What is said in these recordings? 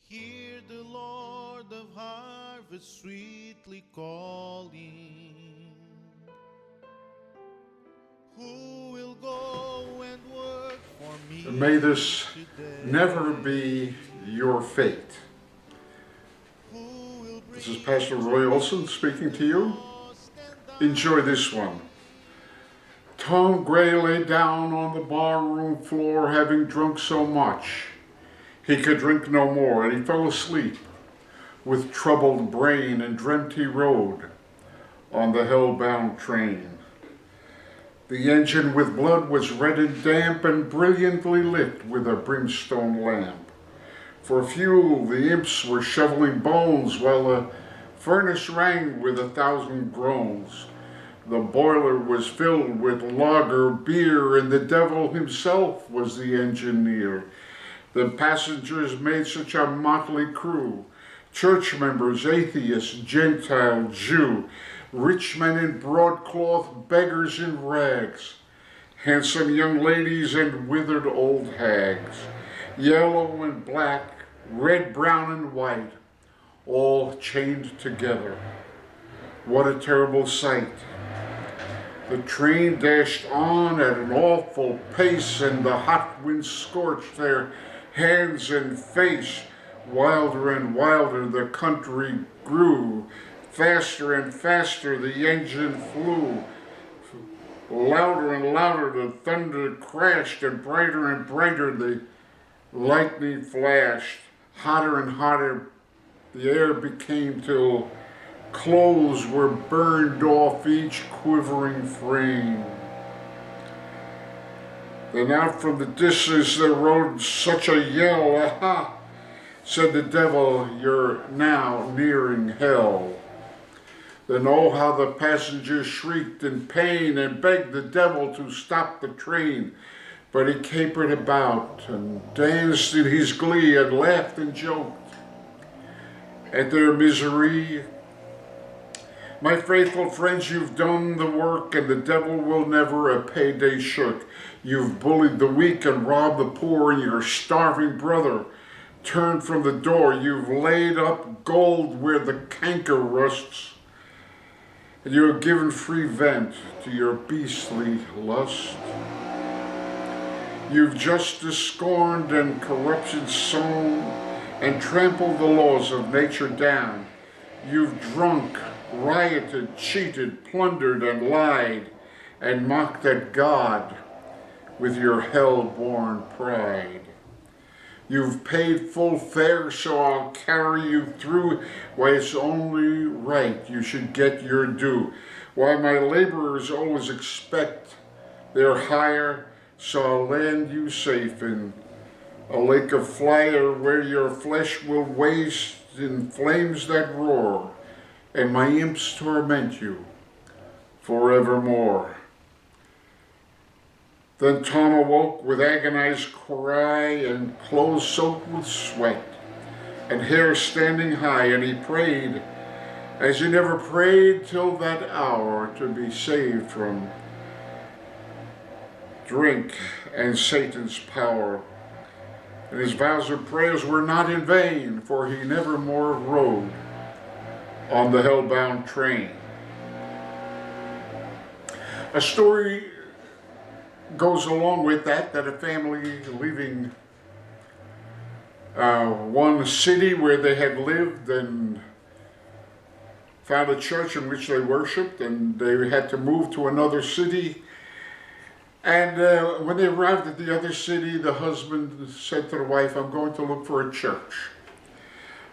Hear the Lord of harvest sweetly calling. Who will go and work for me? May this today? never be your fate. Who will This is bring Pastor Roy Olsen speaking to you. lost and Enjoy this one. Tom Gray lay down on the barroom floor, having drunk so much he could drink no more, and he fell asleep with troubled brain, and dreamt he rode on the hell-bound train. The engine with blood was red and damp, and brilliantly lit with a brimstone lamp. For fuel the imps were shoveling bones, while the furnace rang with 1,000 groans. The boiler was filled with lager beer, and the devil himself was the engineer. The passengers made such a motley crew: church members, atheists, Gentile, Jew, rich men in broadcloth, beggars in rags, handsome young ladies and withered old hags, yellow and black, red, brown, and white, all chained together. What a terrible sight! The train dashed on at an awful pace, and the hot wind scorched their hands and face. Wilder and wilder the country grew. Faster and faster the engine flew. Louder and louder the thunder crashed, and brighter the lightning flashed. Hotter and hotter the air became, till clothes were burned off each quivering frame. Then out from the distance there rode such a yell. "Aha!" said the devil, "you're now nearing hell." Then oh, how the passengers shrieked in pain, and begged the devil to stop the train. But he capered about and danced in his glee, and laughed and joked at their misery. My faithful friends, you've done the work, and the devil will never a payday shirk. You've bullied the weak and robbed the poor, and your starving brother turned from the door. You've laid up gold where the canker rusts, and you have given free vent to your beastly lust. You've justice scorned and corruption sown, and trampled the laws of nature down. You've drunk, rioted, cheated, plundered, and lied, and mocked at God with your hell-born pride. You've paid full fare, so I'll carry you through. Why, it's only right you should get your due. Why, my laborers always expect their hire, so I'll land you safe in a lake of fire, where your flesh will waste in flames that roar, and my imps torment you forevermore. Then Tom awoke with agonized cry, and clothes soaked with sweat, and hair standing high, and he prayed as he never prayed till that hour, to be saved from drink and Satan's power. And his vows and prayers were not in vain, for he never more rode on the hell-bound train. A story goes along with that a family leaving one city where they had lived and found a church in which they worshiped, and they had to move to another city. And when they arrived at the other city, the husband said to the wife, "I'm going to look for a church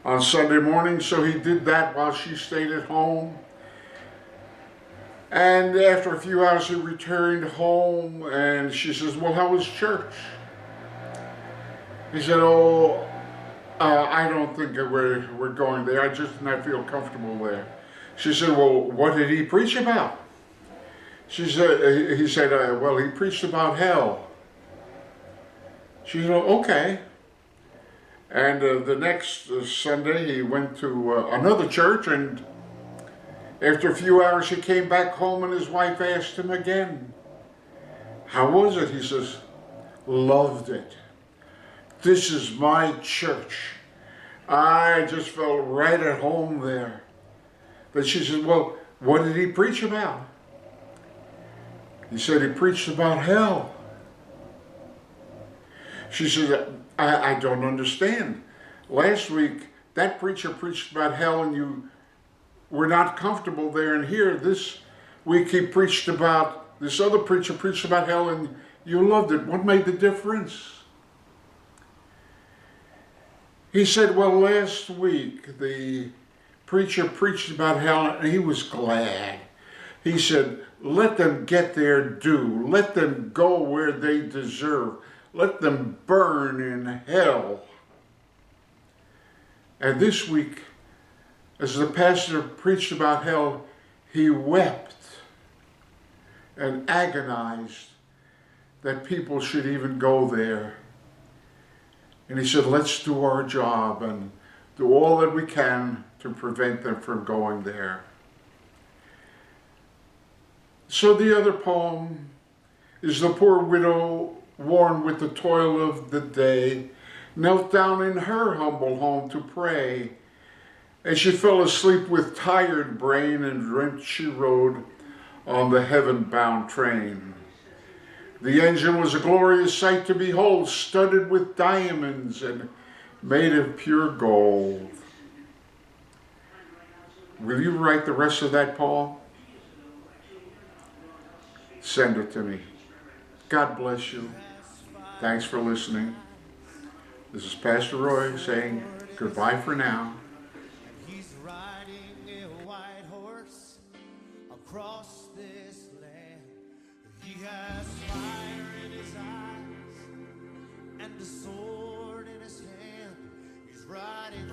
on Sunday morning." So he did that while she stayed at home. And after a few hours, he returned home, and she says, "Well, how was church?" He said, I don't think that we're going there. I just do not feel comfortable there." She said, "Well, what did he preach about?" He said, "Well, he preached about hell." She said, "Okay." And the next Sunday, he went to another church, and after a few hours, he came back home, and his wife asked him again, "How was it?" He says, "Loved it. This is my church. I just felt right at home there. But she said, well, what did he preach about? He said he preached about hell. She said, I don't understand. Last week, that preacher preached about hell and you were not comfortable there. And here, this week, this other preacher preached about hell and you loved it. What made the difference? He said, well, last week, the preacher preached about hell and he was glad. He said, let them get their due. Let them go where they deserve. Let them burn in hell. And this week, as the pastor preached about hell, he wept and agonized that people should even go there. And he said, let's do our job and do all that we can to prevent them from going there. So the other poem is the poor widow, worn with the toil of the day, knelt down in her humble home to pray. As she fell asleep with tired brain and dreamt she rode on the heaven-bound train. The engine was a glorious sight to behold, studded with diamonds and made of pure gold. Will you write the rest of that poem? Send it to me. God bless you. Thanks for listening. This is Pastor Roy saying goodbye for now. He's riding a white horse across this land. He has fire in his eyes and a sword in his hand. He's riding